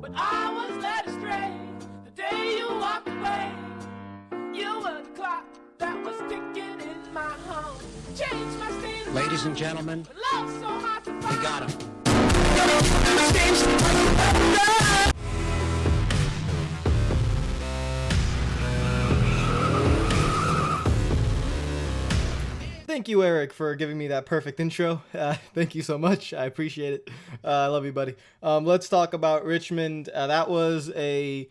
But I was led astray the day you walked away. You were the clock that was ticking in my home. Changed my state of Ladies and mind. gentlemen, But love's so hard to find. we got him. Thank you, Eric, for giving me that perfect intro. Thank you so much. I appreciate it. I love you, buddy. Let's talk about Richmond. That was a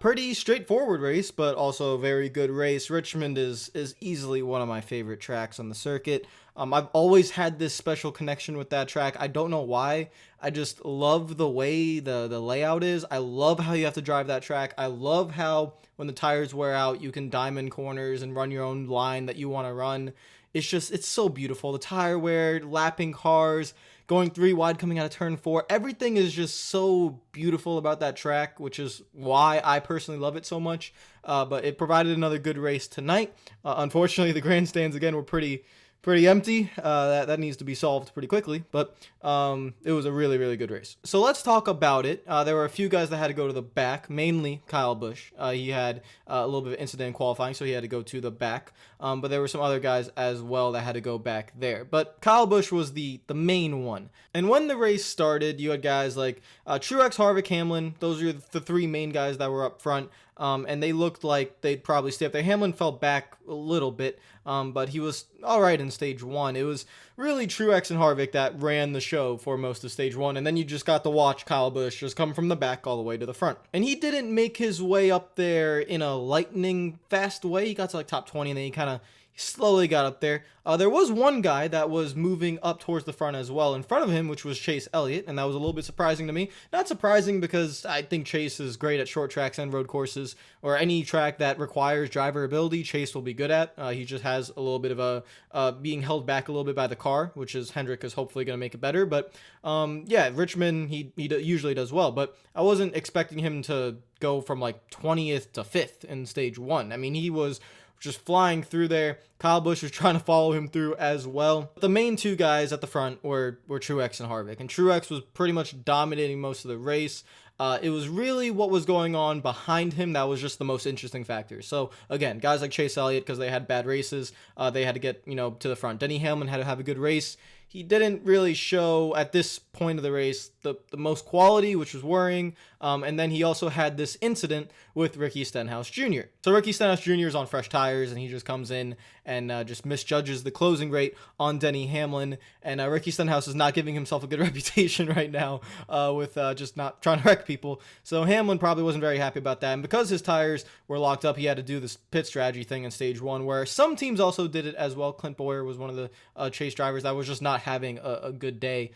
pretty straightforward race, but also a very good race. Richmond is easily one of my favorite tracks on the circuit. I've always had this special connection with that track. I don't know why. I just love the way the layout is. I love how you have to drive that track. I love how when the tires wear out, you can diamond corners and run your own line that you want to run. It's so beautiful. The tire wear, lapping cars, going 3 wide, coming out of turn 4. Everything is just so beautiful about that track, which is why I personally love it so much. But it provided another good race tonight. Unfortunately, the grandstands again were pretty empty. That needs to be solved pretty quickly, but it was a really, really good race. So let's talk about it. There were a few guys that had to go to the back, mainly Kyle Busch. He had a little bit of incident in qualifying, so he had to go to the back. But there were some other guys as well that had to go back there. But Kyle Busch was the main one. And when the race started, you had guys like Truex, Harvick, Hamlin. Those are the 3 main guys that were up front. And they looked like they'd probably stay up there. Hamlin fell back a little bit, but he was all right in stage 1. It was really Truex and Harvick that ran the show for most of stage 1, and then you just got to watch Kyle Busch just come from the back all the way to the front. And he didn't make his way up there in a lightning fast way. He got to like top 20, and then he slowly got up there. There was one guy that was moving up towards the front as well in front of him, which was Chase Elliott, and that was a little bit surprising to me. Not surprising because I think Chase is great at short tracks and road courses, or any track that requires driver ability, Chase will be good at. He just has a little bit of a being held back a little bit by the car, which is Hendrick is hopefully going to make it better. But yeah, Richmond, he usually does well, but I wasn't expecting him to go from like 20th to 5th in stage 1. I mean, he was just flying through there. Kyle Busch was trying to follow him through as well. The main 2 guys at the front were Truex and Harvick, and Truex was pretty much dominating most of the race. It was really what was going on behind him that was just the most interesting factor. So again, guys like Chase Elliott, because they had bad races, they had to get to the front. Denny Hamlin had to have a good race. He didn't really show at this point of the race the most quality, which was worrying. And then he also had this incident with Ricky Stenhouse Jr. So Ricky Stenhouse Jr. is on fresh tires, and he just comes in and just misjudges the closing rate on Denny Hamlin. And Ricky Stenhouse is not giving himself a good reputation right now with just not trying to wreck people. So Hamlin probably wasn't very happy about that. And because his tires were locked up, he had to do this pit strategy thing in stage 1, where some teams also did it as well. Clint Boyer was one of the Chase drivers that was just not having a good day.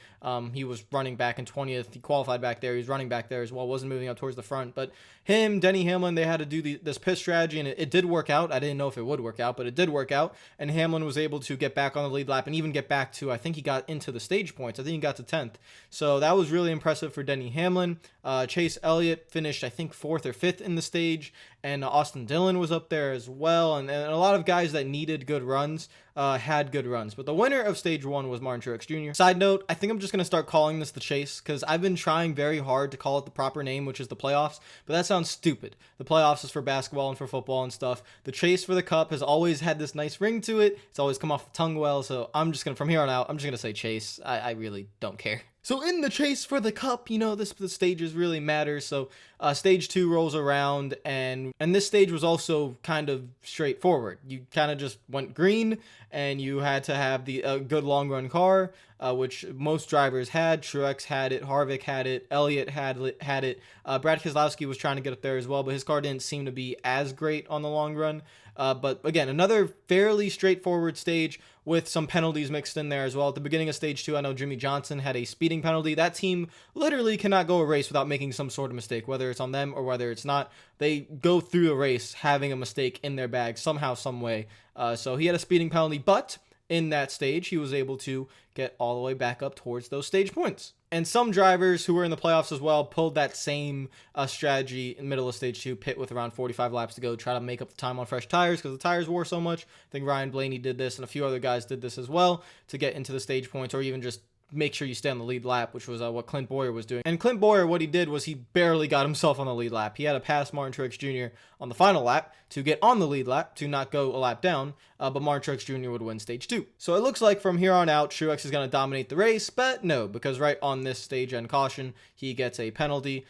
He was running back in 20th. He qualified back there. He was running back there as well. Wasn't moving up towards the front. But him, Denny Hamlin, they had to do this pit strategy, and it did work out. I didn't know if it would work out, but it did work out. And Hamlin was able to get back on the lead lap and even get back to, I think he got into the stage points. I think he got to 10th. So that was really impressive for Denny Hamlin. Chase Elliott finished, I think, 4th or 5th in the stage. And Austin Dillon was up there as well. And a lot of guys that needed good runs had good runs. But the winner of stage 1 was Martin Truex Jr. Side note, I think I'm just going to start calling this the chase, because I've been trying very hard to call it the proper name, which is the playoffs. But that sounds stupid. The playoffs is for basketball and for football and stuff. The chase for the cup has always had this nice ring to it. It's always come off the tongue well. So I'm just going to, from here on out, I'm just going to say chase. I really don't care. So in the chase for the cup, the stages really matter. So stage 2 rolls around, and this stage was also kind of straightforward. You kind of just went green, and you had to have the good long run car, which most drivers had. Truex had it, Harvick had it, Elliott had it. Brad Keselowski was trying to get up there as well, but his car didn't seem to be as great on the long run. But again, another fairly straightforward stage with some penalties mixed in there as well. At the beginning of stage 2, I know Jimmy Johnson had a speeding penalty. That team literally cannot go a race without making some sort of mistake, whether it's on them or whether it's not. They go through a race having a mistake in their bag somehow, some way. So he had a speeding penalty, but in that stage, he was able to get all the way back up towards those stage points. And some drivers who were in the playoffs as well pulled that same strategy in the middle of stage 2, pit with around 45 laps to go, try to make up the time on fresh tires because the tires wore so much. I think Ryan Blaney did this, and a few other guys did this as well to get into the stage points, or even just make sure you stay on the lead lap, which was what Clint Bowyer was doing. And Clint Bowyer, what he did was he barely got himself on the lead lap. He had to pass Martin Truex Jr. on the final lap to get on the lead lap, to not go a lap down, but Martin Truex Jr. would win stage 2. So it looks like from here on out, Truex is going to dominate the race, but no, because right on this stage end caution, he gets a penalty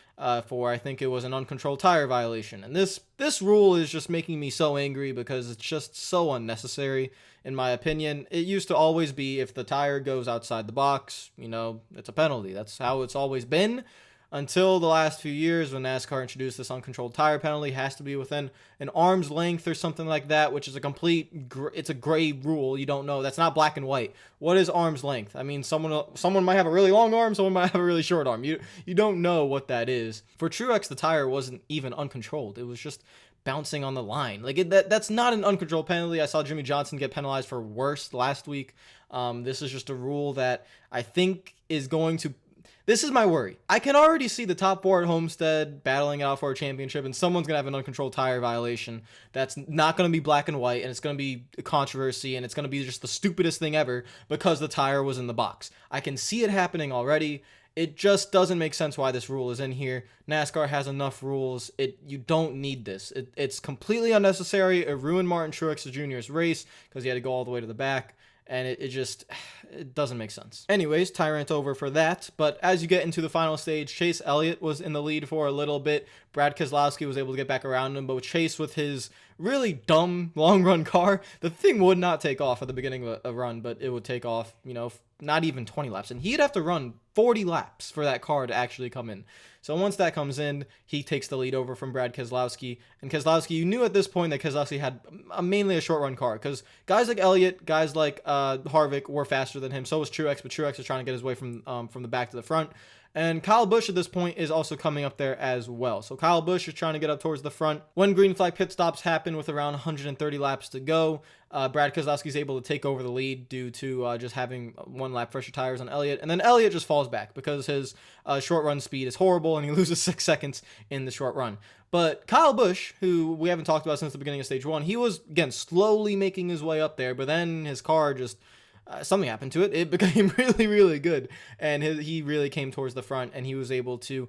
for, I think it was an uncontrolled tire violation. And this rule is just making me so angry because it's just so unnecessary, in my opinion. It used to always be if the tire goes outside the box, it's a penalty. That's how it's always been until the last few years when NASCAR introduced this uncontrolled tire penalty. Has to be within an arm's length or something like that, which is it's a gray rule. You don't know. That's not black and white. What is arm's length? I mean, someone might have a really long arm, someone might have a really short arm. You don't know what that is. For Truex, the tire wasn't even uncontrolled. It was just bouncing on the line. That's not an uncontrolled penalty. I saw Jimmy Johnson get penalized for worse last week. This is just a rule that I think is going to... This is my worry. I can already see the top 4 at Homestead battling out for a championship, and someone's going to have an uncontrolled tire violation that's not going to be black and white, and it's going to be a controversy, and it's going to be just the stupidest thing ever because the tire was in the box. I can see it happening already. It just doesn't make sense why this rule is in here. NASCAR has enough rules. You don't need this. It's completely unnecessary. It ruined Martin Truex Jr.'s race because he had to go all the way to the back. And it doesn't make sense. Anyways, tyrant over for that. But as you get into the final stage, Chase Elliott was in the lead for a little bit. Brad Keselowski was able to get back around him, but Chase, with his really dumb long run car, the thing would not take off at the beginning of a run, but it would take off, not even 20 laps. And he'd have to run 40 laps for that car to actually come in. So once that comes in, he takes the lead over from Brad Keselowski. And Keselowski, you knew at this point that Keselowski had mainly a short run car, because guys like Elliott, guys like Harvick were faster than him. So was Truex, but Truex was trying to get his way from the back to the front. And Kyle Busch at this point is also coming up there as well. So Kyle Busch is trying to get up towards the front. When green flag pit stops happen with around 130 laps to go, Brad Keselowski is able to take over the lead due to just having 1 lap fresher tires on Elliott. And then Elliott just falls back because his short run speed is horrible and he loses 6 seconds in the short run. But Kyle Busch, who we haven't talked about since the beginning of stage 1, he was, again, slowly making his way up there, but then his car just... something happened to it. It became really, really good. And he really came towards the front, and he was able to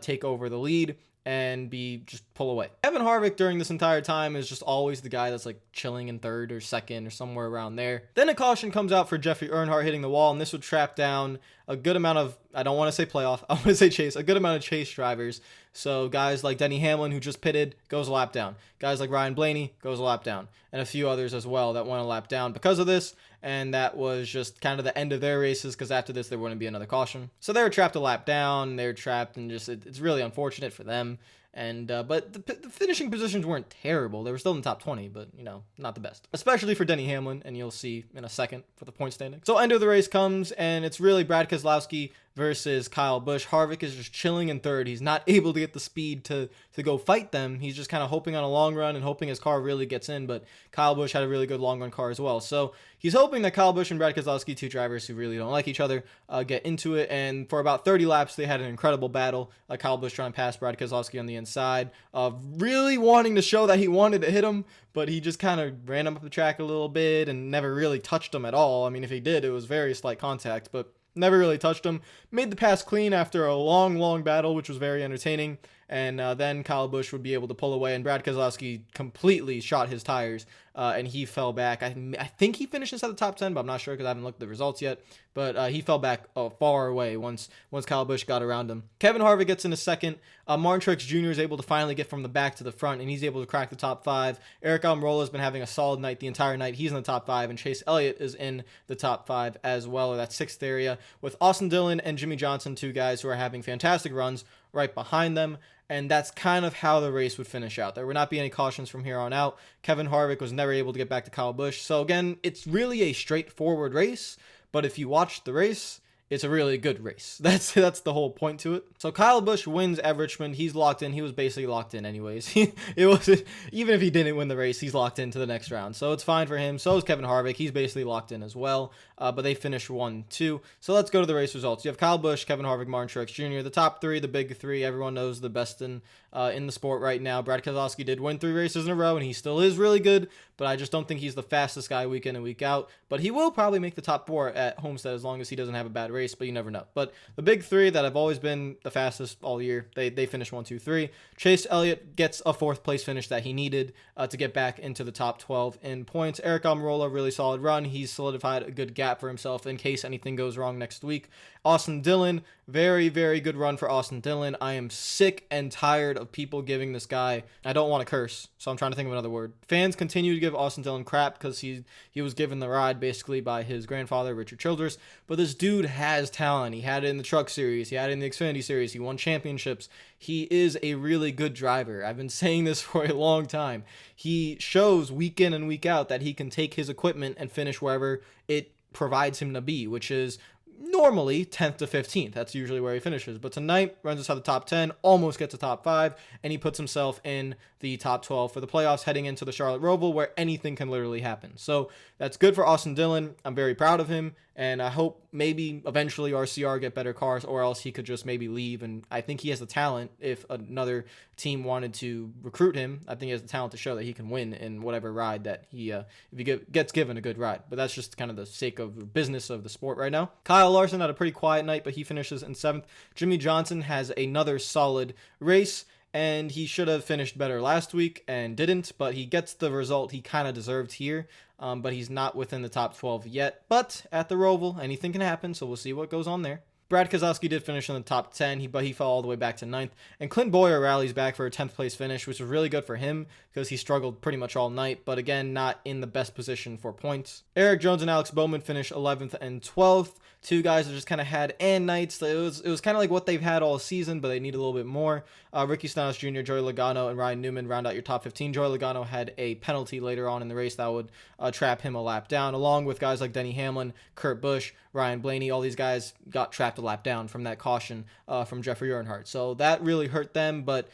take over the lead and just pull away. Kevin Harvick during this entire time is just always the guy that's like chilling in 3rd or 2nd or somewhere around there. Then a caution comes out for Jeffrey Earnhardt hitting the wall, and this would trap down a good amount of, I don't want to say playoff, I want to say chase, a good amount of chase drivers. So guys like Denny Hamlin, who just pitted, goes a lap down. Guys like Ryan Blaney goes a lap down. And a few others as well that went a lap down because of this. And that was just kind of the end of their races, because after this there wouldn't be another caution. So they were trapped a lap down. They're trapped, and just it's really unfortunate for them. And but the finishing positions weren't terrible. They were still in the top 20, but not the best, especially for Denny Hamlin, and you'll see in a second for the point standing. So end of the race comes, and it's really Brad Keselowski versus Kyle Busch. Harvick is just chilling in 3rd. He's not able to get the speed to go fight them. He's just kind of hoping on a long run and hoping his car really gets in, but Kyle Busch had a really good long run car as well. So he's hoping that Kyle Busch and Brad Keselowski, 2 drivers who really don't like each other, get into it. And for about 30 laps, they had an incredible battle. Kyle Busch trying to pass Brad Keselowski on the inside, really wanting to show that he wanted to hit him, but he just kind of ran him up the track a little bit and never really touched him at all. I mean, if he did, it was very slight contact, but never really touched him. Made the pass clean after a long battle, which was very entertaining. And then Kyle Busch would be able to pull away, and Brad Keselowski completely shot his tires, and he fell back. I think he finished inside the top 10, but I'm not sure because I haven't looked at the results yet. But he fell back far away once Kyle Busch got around him. Kevin Harvick gets in a second. Martin Truex Jr. is able to finally get from the back to the front, and he's able to crack the top 5. Eric Almirola has been having a solid night the entire night. He's in the top 5, and Chase Elliott is in the top 5 as well, or that 6th area, with Austin Dillon and Jimmy Johnson, 2 guys who are having fantastic runs right behind them. And that's kind of how the race would finish out. There would not be any cautions from here on out. Kevin Harvick was never able to get back to Kyle Busch. So again, it's really a straightforward race. But if you watch the race, it's a really good race. That's the whole point to it. So Kyle Busch wins at Richmond. He's locked in. He was basically locked in anyways. It was, even if he didn't win the race, he's locked into the next round. So it's fine for him. So is Kevin Harvick. He's basically locked in as well. But they finished 1-2. So let's go to the race results. You have Kyle Busch, Kevin Harvick, Martin Truex Jr. The top 3, the big 3. Everyone knows the best in the sport right now. Brad Keselowski did win 3 races in a row, and he still is really good. But I just don't think he's the fastest guy week in and week out. But he will probably make the top 4 at Homestead as long as he doesn't have a bad race. race, but you never know. But the big three that have always been the fastest all year, they finished 1, 2, 3. Chase Elliott gets a 4th place finish that he needed to get back into the top 12 in points. Eric Almirola, really solid run. He's solidified a good gap for himself in case anything goes wrong next week. Austin Dillon, very, very good run for Austin Dillon. I am sick and tired of people giving this guy, I don't want to curse, so I'm trying to think of another word. Fans continue to give Austin Dillon crap because he was given the ride basically by his grandfather, Richard Childress. But this dude has talent. He had it in the Truck Series. He had it in the Xfinity Series. He won championships. He is a really good driver. I've been saying this for a long time. He shows week in and week out that he can take his equipment and finish wherever it provides him to be, which is normally 10th to 15th. That's usually where he finishes. But tonight, runs inside the top 10, almost gets to top 5, and he puts himself in the top 12 for the playoffs heading into the Charlotte Roval, where anything can literally happen. So that's good for Austin Dillon. I'm very proud of him, and I hope maybe eventually RCR get better cars, or else he could just maybe leave. And I think he has the talent. If another team wanted to recruit him, I think he has the talent to show that he can win in whatever ride that if he gets given a good ride. But that's just kind of the sake of business of the sport right now. Kyle Larson had a pretty quiet night, but he finishes in 7th. Jimmy Johnson has another solid race, and he should have finished better last week and didn't, but he gets the result he kind of deserved here. But he's not within the top 12 yet. But at the Roval, anything can happen, so we'll see what goes on there. Brad Keselowski did finish in the top 10, but he fell all the way back to 9th. And Clint Bowyer rallies back for a 10th place finish, which was really good for him because he struggled pretty much all night, but again, not in the best position for points. Eric Jones and Alex Bowman finished 11th and 12th. Two guys that just kind of had nights. It was kind of like what they've had all season, but they need a little bit more. Ricky Stenhouse Jr., Joey Logano, and Ryan Newman round out your top 15. Joey Logano had a penalty later on in the race that would trap him a lap down, along with guys like Denny Hamlin, Kurt Busch, Ryan Blaney. All these guys got trapped a lap down from that caution from Jeffrey Earnhardt. So that really hurt them, but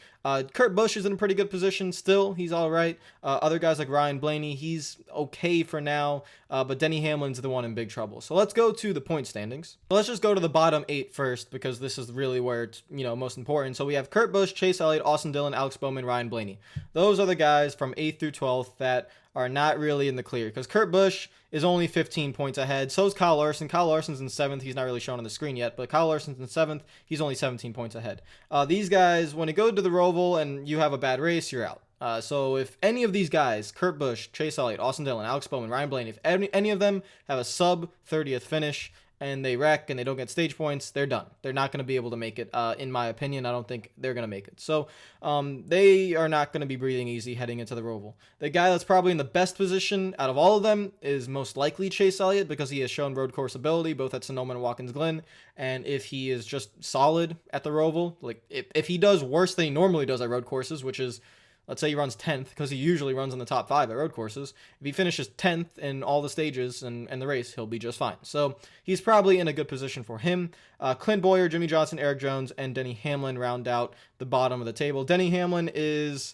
Kurt Busch is in a pretty good position still. He's all right. Other guys like Ryan Blaney, he's okay for now, but Denny Hamlin's the one in big trouble. So let's go to the point standings. Let's just go to the bottom 8 first, because this is really where it's most important. So we have Kurt Busch, Chase Elliott, Austin Dillon, Alex Bowman, Ryan Blaney. Those are the guys from 8th through 12th that are not really in the clear, because Kurt Busch is only 15 points ahead. So is Kyle Larson. Kyle Larson's in 7th. He's not really shown on the screen yet, but Kyle Larson's in 7th. He's only 17 points ahead. These guys, when you go to the Roval and you have a bad race, you're out. So if any of these guys, Kurt Busch, Chase Elliott, Austin Dillon, Alex Bowman, Ryan Blaney, if any of them have a sub 30th finish and they wreck and they don't get stage points, they're done. They're not going to be able to make it. In my opinion, I don't think they're going to make it. So they are not going to be breathing easy heading into the Roval. The guy that's probably in the best position out of all of them is most likely Chase Elliott, because he has shown road course ability both at Sonoma and Watkins Glen. And if he is just solid at the Roval, like if he does worse than he normally does at road courses, which is, let's say he runs 10th, because he usually runs in the top 5 at road courses. If he finishes 10th in all the stages and the race, he'll be just fine. So he's probably in a good position for him. Clint Bowyer, Jimmy Johnson, Eric Jones, and Denny Hamlin round out the bottom of the table. Denny Hamlin is,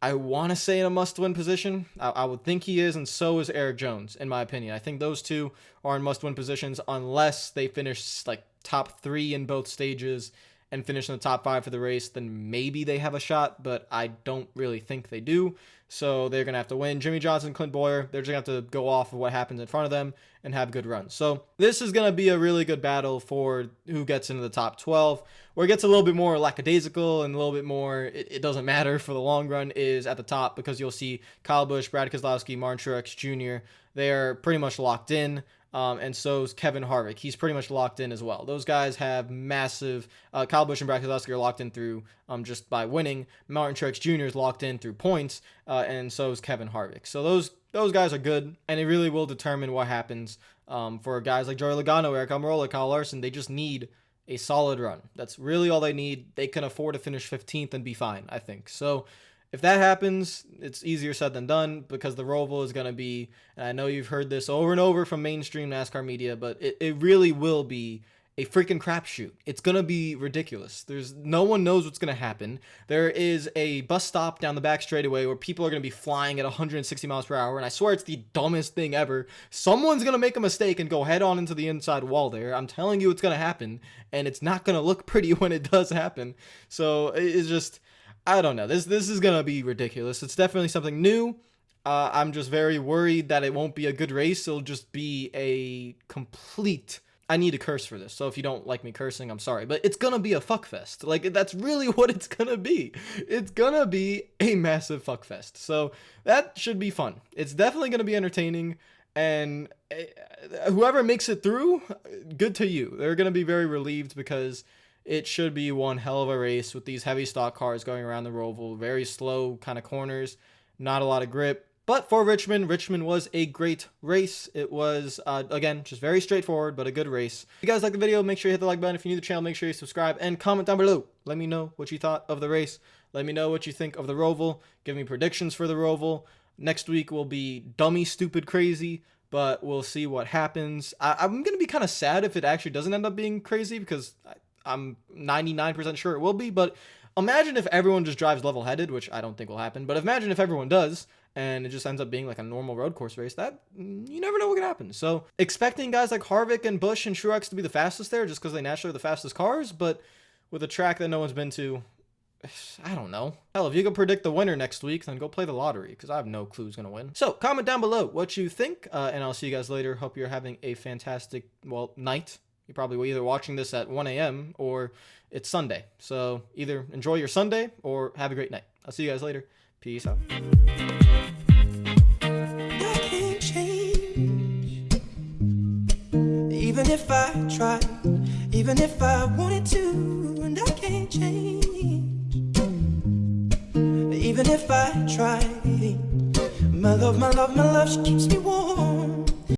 I want to say, in a must-win position. I would think he is, and so is Eric Jones, in my opinion. I think those two are in must-win positions unless they finish like top 3 in both stages and finish in the top 5 for the race. Then maybe they have a shot, but I don't really think they do. So they're going to have to win. Jimmy Johnson, Clint Bowyer, they're just going to have to go off of what happens in front of them and have good runs. So this is going to be a really good battle for who gets into the top 12. Where it gets a little bit more lackadaisical and a little bit more, it doesn't matter for the long run, is at the top, because you'll see Kyle Busch, Brad Keselowski, Martin Truex Jr., they're pretty much locked in. And so is Kevin Harvick. He's pretty much locked in as well. Those guys have massive. Kyle Busch and Brad Keselowski are locked in through just by winning. Martin Truex Jr. is locked in through points, and so is Kevin Harvick. So those guys are good, and it really will determine what happens for guys like Joey Logano, Eric Almirola, Kyle Larson. They just need a solid run. That's really all they need. They can afford to finish 15th and be fine, I think. So if that happens, it's easier said than done, because the Roval is going to be, and I know you've heard this over and over from mainstream NASCAR media, but it really will be a freaking crapshoot. It's going to be ridiculous. No one knows what's going to happen. There is a bus stop down the back straightaway where people are going to be flying at 160 miles per hour, and I swear it's the dumbest thing ever. Someone's going to make a mistake and go head on into the inside wall there. I'm telling you it's going to happen, and it's not going to look pretty when it does happen. So it's just, I don't know. This is going to be ridiculous. It's definitely something new. I'm just very worried that it won't be a good race. It'll just be a complete I need to curse for this, so if you don't like me cursing, I'm sorry, but it's gonna be a fuck fest. Like, that's really what it's gonna be. It's gonna be a massive fuck fest, so that should be fun. It's definitely gonna be entertaining, and whoever makes it through, good to you. They're gonna be very relieved, because it should be one hell of a race with these heavy stock cars going around the Roval, very slow kind of corners, not a lot of grip. But for Richmond was a great race. It was, again, just very straightforward, but a good race. If you guys like the video, make sure you hit the like button. If you're new to the channel, make sure you subscribe and comment down below. Let me know what you thought of the race. Let me know what you think of the Roval. Give me predictions for the Roval. Next week will be dummy, stupid, crazy, but we'll see what happens. I'm going to be kind of sad if it actually doesn't end up being crazy, because I'm 99% sure it will be. But imagine if everyone just drives level-headed, which I don't think will happen. But imagine if everyone does, and it just ends up being like a normal road course race. That, you never know what can happen. So expecting guys like Harvick and Busch and Truex to be the fastest there, just because they naturally are the fastest cars, but with a track that no one's been to, I don't know. Hell, if you can predict the winner next week, then go play the lottery, because I have no clue who's going to win. So comment down below what you think, and I'll see you guys later. Hope you're having a fantastic, well, night. You probably were either watching this at 1 a.m. or it's Sunday. So either enjoy your Sunday or have a great night. I'll see you guys later. Peace out. Even if I tried, even if I wanted to, and I can't change. Even if I tried, my love, she keeps me warm.